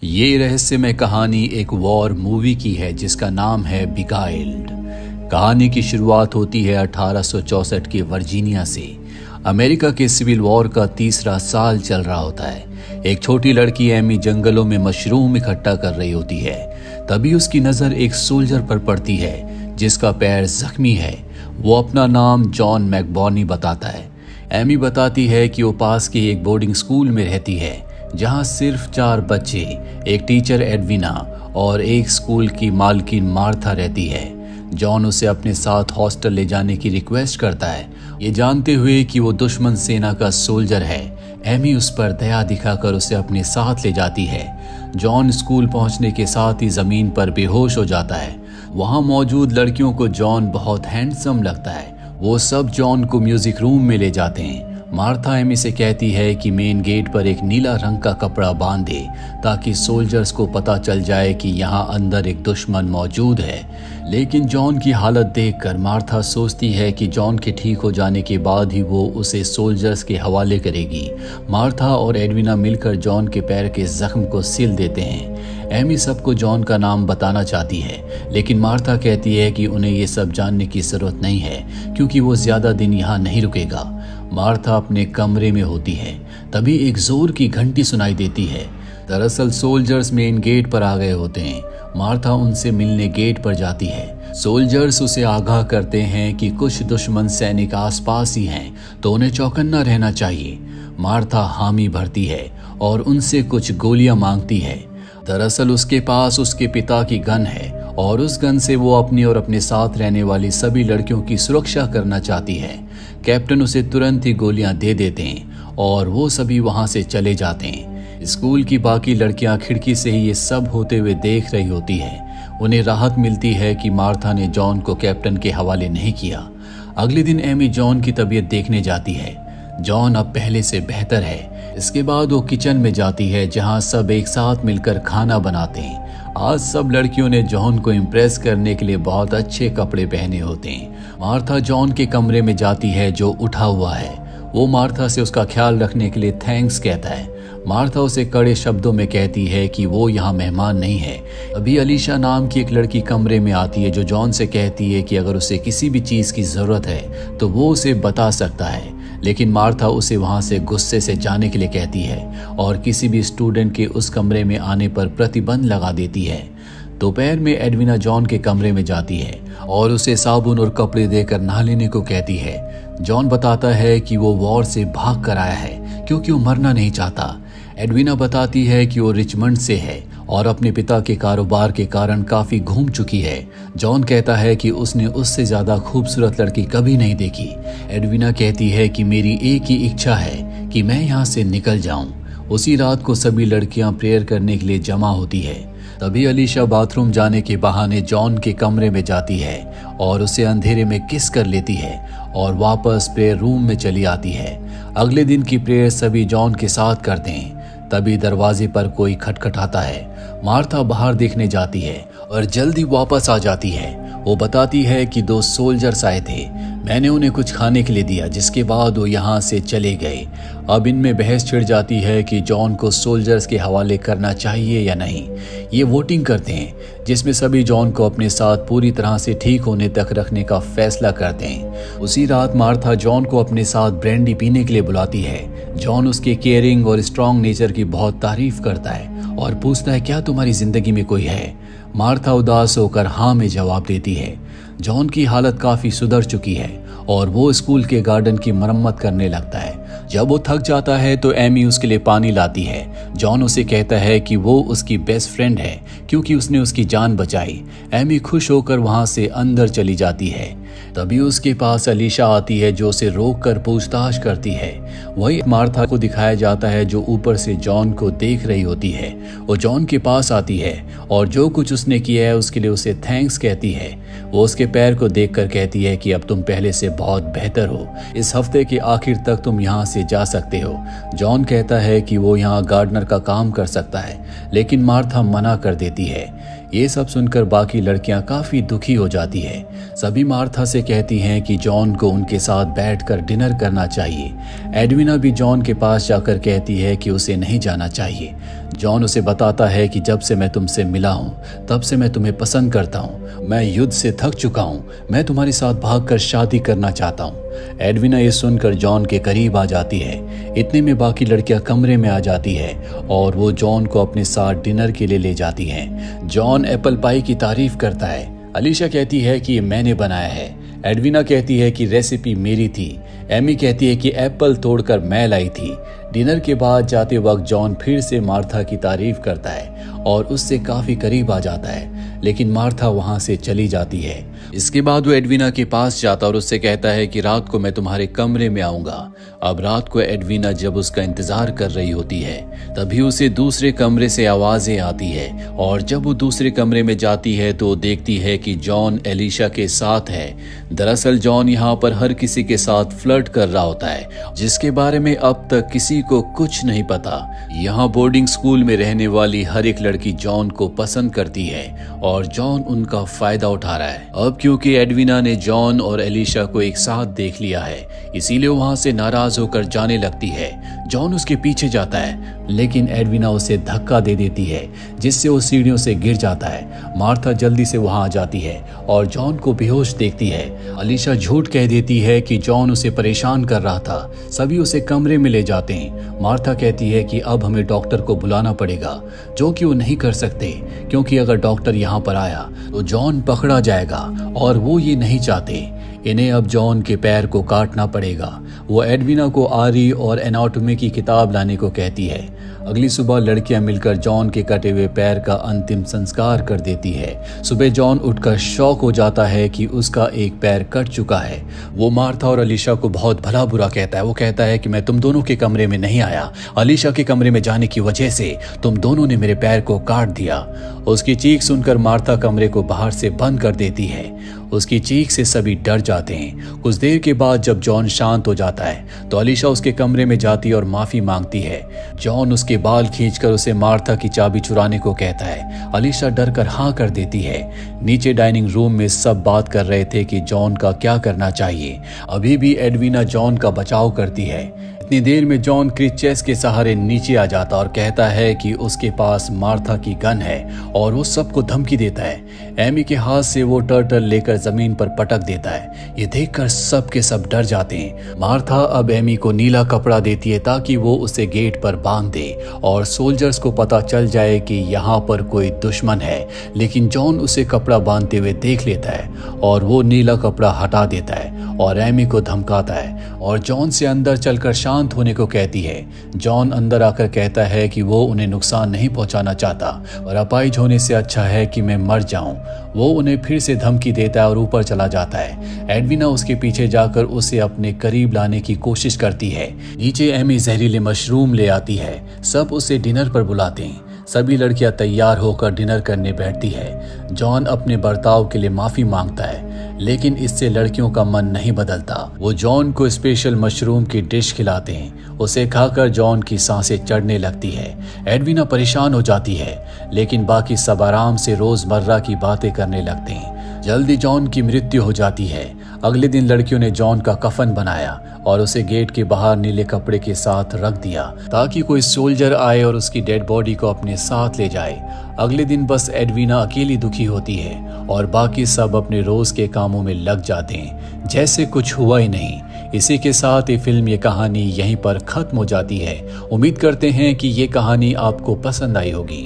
ये रहस्यमय कहानी एक वॉर मूवी की है जिसका नाम है बिगाइल्ड। कहानी की शुरुआत होती है 1864 के वर्जीनिया से। अमेरिका के सिविल वॉर का तीसरा साल चल रहा होता है। एक छोटी लड़की एमी जंगलों में मशरूम इकट्ठा कर रही होती है। तभी उसकी नजर एक सोल्जर पर पड़ती है जिसका पैर जख्मी है। वो अपना नाम जॉन मैकबर्नी बताता है। एमी बताती है कि वो पास के एक बोर्डिंग स्कूल में रहती है जहां सिर्फ 4 बच्चे, एक टीचर एडविना और एक स्कूल की मालकिन मार्था रहती है। जॉन उसे अपने साथ हॉस्टल ले जाने की रिक्वेस्ट करता है, ये जानते हुए कि वो दुश्मन सेना का सोल्जर है। एमी उस पर दया दिखाकर उसे अपने साथ ले जाती है। जॉन स्कूल पहुंचने के साथ ही जमीन पर बेहोश हो जाता है। वहां मौजूद लड़कियों को जॉन बहुत हैंडसम लगता है। वो सब जॉन को म्यूजिक रूम में ले जाते हैं। मार्था एमी से कहती है कि मेन गेट पर एक नीला रंग का कपड़ा बांध दे ताकि सोल्जर्स को पता चल जाए कि यहाँ अंदर एक दुश्मन मौजूद है। लेकिन जॉन की हालत देखकर मार्था सोचती है कि जॉन के ठीक हो जाने के बाद ही वो उसे सोल्जर्स के हवाले करेगी। मार्था और एडविना मिलकर जॉन के पैर के जख्म को सिल देते हैं। एमी सबको जॉन का नाम बताना चाहती है, लेकिन मार्था कहती है कि उन्हें ये सब जानने की जरूरत नहीं है क्योंकि वो ज्यादा दिन यहाँ नहीं रुकेगा। मार्था अपने कमरे में होती है, तभी एक जोर की घंटी सुनाई देती है। दरअसल सोल्जर्स मेन गेट पर आ गए होते हैं। मार्था उनसे मिलने गेट पर जाती है। सोल्जर्स उसे आगाह करते हैं कि कुछ दुश्मन सैनिक आसपास ही हैं, तो उन्हें चौकन्ना रहना चाहिए। मार्था हामी भरती है और उनसे कुछ गोलियां मांगती है। दरअसल उसके पास उसके पिता की गन है और उस गन से वो अपनी और अपने साथ रहने वाली सभी लड़कियों की सुरक्षा करना चाहती है। कैप्टन उसे तुरंत ही गोलियां दे देते हैं और वो सभी वहां से चले जाते हैं। स्कूल की बाकी लड़कियां खिड़की से ही ये सब होते हुए देख रही होती है। उन्हें राहत मिलती है कि मार्था ने जॉन को कैप्टन के हवाले नहीं किया। अगले दिन एमी जॉन की तबीयत देखने जाती है। जॉन अब पहले से बेहतर है। इसके बाद वो किचन में जाती है जहां सब एक साथ मिलकर खाना बनाते हैं। आज सब लड़कियों ने जॉन को इम्प्रेस करने के लिए बहुत अच्छे कपड़े पहने होते हैं। मार्था जॉन के कमरे में जाती है जो उठा हुआ है। वो मार्था से उसका ख्याल रखने के लिए थैंक्स कहता है। मार्था उसे कड़े शब्दों में कहती है कि वो यहाँ मेहमान नहीं है। अभी अलीशा नाम की एक लड़की कमरे में आती है जो जॉन से कहती है कि अगर उसे किसी भी चीज की जरूरत है तो वो उसे बता सकता है। लेकिन मार्था उसे वहां से गुस्से से जाने के लिए कहती है और किसी भी स्टूडेंट के उस कमरे में आने पर प्रतिबंध लगा देती है। दोपहर में एडविना जॉन के कमरे में जाती है और उसे साबुन और कपड़े देकर नहा लेने को कहती है। जॉन बताता है कि वो वॉर से भाग कर आया है क्योंकि वो मरना नहीं चाहता। एडविना बताती है कि वो रिचमंड से है और अपने पिता के कारोबार के कारण काफी घूम चुकी है। जॉन कहता है कि उसने उससे ज्यादा खूबसूरत लड़की कभी नहीं देखी। एडविना कहती है कि मेरी एक ही इच्छा है कि मैं यहाँ से निकल जाऊं। उसी रात को सभी लड़कियां प्रेयर करने के लिए जमा होती है। तभी अलीशा बाथरूम जाने के बहाने जॉन के कमरे में जाती है और उसे अंधेरे में किस कर लेती है और वापस प्रेयर रूम में चली आती है। अगले दिन की प्रेयर सभी जॉन के साथ करते हैं। तभी दरवाजे पर कोई खटखटाता है। मार्था बाहर देखने जाती है और जल्दी वापस आ जाती है। वो बताती है कि 2 सोल्जर्स आए थे, मैंने उन्हें कुछ खाने के लिए दिया जिसके बाद वो यहाँ से चले गए। अब इनमें बहस छिड़ जाती है कि जॉन को सोल्जर्स के हवाले करना चाहिए या नहीं। ये वोटिंग करते हैं जिसमें सभी जॉन को अपने साथ पूरी तरह से ठीक होने तक रखने का फैसला करते हैं। उसी रात मार्था जॉन को अपने साथ ब्रांडी पीने के लिए बुलाती है। जॉन उसके केयरिंग और स्ट्रॉन्ग नेचर की बहुत तारीफ करता है और पूछता है क्या तुम्हारी जिंदगी में कोई है। मार्था उदास होकर हाँ में जवाब देती है। जॉन की हालत काफी सुधर चुकी है और वो स्कूल के गार्डन की मरम्मत करने लगता है। जब वो थक जाता है तो एमी उसके लिए पानी लाती है। जॉन उसे कहता है कि वो उसकी बेस्ट फ्रेंड है क्योंकि उसने उसकी जान बचाई। एमी खुश होकर वहां से अंदर चली जाती है। तभी उसके पास अलीशा आती है जो उसे रोककर पूछताछ करती है। वही मार्था को दिखाया जाता है जो ऊपर से जॉन को देख रही होती है। वो जॉन के पास आती है और जो कुछ उसने किया है उसके लिए उसे थैंक्स कहती है। वो उसके पैर को देखकर कहती है कि अब तुम पहले से बहुत बेहतर हो। इस हफ्ते के आखिर तक तुम यहाँ से जा सकते हो। जॉन कहता है कि वो यहाँ गार्डनर का काम कर सकता है, लेकिन मार्था मना कर देती है। ये सब सुनकर बाकी लड़कियां काफी दुखी हो जाती है। सभी मार्था से कहती हैं कि जॉन को उनके साथ बैठकर डिनर करना चाहिए। एडविना भी जॉन के पास जाकर कहती है कि उसे नहीं जाना चाहिए। जॉन उसे बताता है कि जब से मैं तुमसे मिला हूँ तब से मैं तुम्हें पसंद करता हूँ। मैं युद्ध से थक चुका हूँ। मैं तुम्हारे साथ भागकर शादी करना चाहता हूँ। एडविना ये सुनकर जॉन के करीब आ जाती है। इतने में बाकी लड़कियां कमरे में आ जाती है और वो जॉन को अपने साथ डिनर के लिए ले जाती हैं। जॉन एप्पल पाई की तारीफ करता है। अलीशा कहती है कि ये मैंने बनाया है। एडविना कहती है कि रेसिपी मेरी थी। एमी कहती है कि एप्पल तोड़कर मैं लाई थी। डिनर के बाद जाते वक्त जॉन फिर से मार्था की तारीफ करता है और उससे काफी करीब आ जाता है, लेकिन मार्था वहां से चली जाती है। इसके बाद वो एडविना के पास जाता और उससे कहता है कि रात को मैं तुम्हारे कमरे में आऊंगा। अब रात को एडविना जब उसका इंतजार कर रही होती है तभी उसे दूसरे कमरे से आवाजें आती है और जब वो दूसरे कमरे में जाती है तो देखती है कि जॉन एलिशा के साथ है। दरअसल जॉन यहाँ पर हर किसी के साथ फ्लर्ट कर रहा होता है, जिसके बारे में अब तक किसी को कुछ नहीं पता। यहाँ बोर्डिंग स्कूल में रहने वाली हर एक लड़की जॉन को पसंद करती है और जॉन उनका फायदा उठा रहा है। अब क्योंकि एडविना ने जॉन और एलिशा को एक साथ देख लिया है, इसीलिए वहां से नाराज होकर जाने लगती है। जॉन उसके पीछे जाता है, लेकिन एडविना उसे धक्का दे देती है, जिससे वो सीढ़ियों से गिर जाता है। मार्था जल्दी से वहां आ जाती है और जॉन को बेहोश देखती है। अलीशा झूठ कह देती है कि जॉन उसे परेशान कर रहा था। सभी उसे कमरे में ले जाते हैं। मार्था कहती है कि अब हमें डॉक्टर को बुलाना पड़ेगा, जो कि वो नहीं कर सकते, क्योंकि अगर डॉक्टर यहाँ पर आया तो जॉन पकड़ा जाएगा और वो ये नहीं चाहते। इन्हें अब जॉन के पैर को काटना पड़ेगा। वो एडविना को आरी और एनाटॉमी की किताब लाने को कहती है। अगली सुबह लड़कियां मिलकर जॉन के कटे हुए पैर का अंतिम संस्कार कर देती है। सुबह जॉन उठकर शॉक हो जाता है कि उसका एक पैर कट चुका है। वो मार्था और अलीशा को बहुत भला बुरा कहता है। वो कहता है कि मैं तुम दोनों के कमरे में नहीं आया, अलीशा के कमरे में जाने की वजह से तुम दोनों ने मेरे पैर को काट दिया। उसकी चीख सुनकर मार्था कमरे को बाहर से बंद कर देती है। उसकी चीख से सभी डर जाते हैं। कुछ देर के बाद जब जॉन शांत हो जाता है तो अलीशा उसके कमरे में जाती है और माफी मांगती है। जॉन उसके बाल खींचकर उसे मार्था की चाबी चुराने को कहता है। अलीशा डर कर हाँ कर देती है। नीचे डाइनिंग रूम में सब बात कर रहे थे कि जॉन का क्या करना चाहिए। अभी भी एडविना जॉन का बचाव करती है। इतनी देर में जॉन क्रिचेस के सहारे नीचे आ जाता और कहता है कि उसके पास मार्था की गन है और वो सबको धमकी देता है। एमी के हाथ से वो टर्टल लेकर जमीन पर पटक देता है। ये देखकर सब के सब डर जाते हैं। मार्था अब एमी को नीला कपड़ा देती है ताकि वो उसे गेट पर बांध दे और सोल्जर्स को पता चल जाए कि यहाँ पर कोई दुश्मन है। लेकिन जॉन उसे कपड़ा बांधते हुए देख लेता है और वो नीला कपड़ा हटा देता है और एमी को धमकाता है और जॉन से अंदर चलकर शांत होने को कहती है। जॉन अंदर आकर कहता है कि वो उन्हें नुकसान नहीं पहुंचाना चाहता और अपाहिज होने से अच्छा है कि मैं मर जाऊं। वो उन्हें फिर से धमकी देता है और ऊपर चला जाता है। एडविना उसके पीछे जाकर उसे अपने करीब लाने की कोशिश करती है। नीचे एमी जहरीले मशरूम ले आती है। सब उसे डिनर पर बुलाते हैं। सभी लड़कियां तैयार होकर डिनर करने बैठती है। जॉन अपने बर्ताव के लिए माफी मांगता है, लेकिन इससे लड़कियों का मन नहीं बदलता। वो जॉन को स्पेशल मशरूम की डिश खिलाते हैं। उसे खाकर जॉन की सांसें चढ़ने लगती है। एडविना परेशान हो जाती है, लेकिन बाकी सब आराम से रोजमर्रा की बातें करने लगते हैं। जल्दी जॉन की मृत्यु हो जाती है। अगले दिन लड़कियों ने जॉन का कफन बनाया और उसे गेट के बाहर नीले कपड़े के साथ रख दिया ताकि कोई सोल्जर आए और उसकी डेड बॉडी को अपने साथ ले जाए। अगले दिन बस एडविना अकेली दुखी होती है और बाकी सब अपने रोज के कामों में लग जाते हैं, जैसे कुछ हुआ ही नहीं। इसी के साथ ये फिल्म, ये कहानी यहीं पर खत्म हो जाती है। उम्मीद करते हैं कि ये कहानी आपको पसंद आई होगी।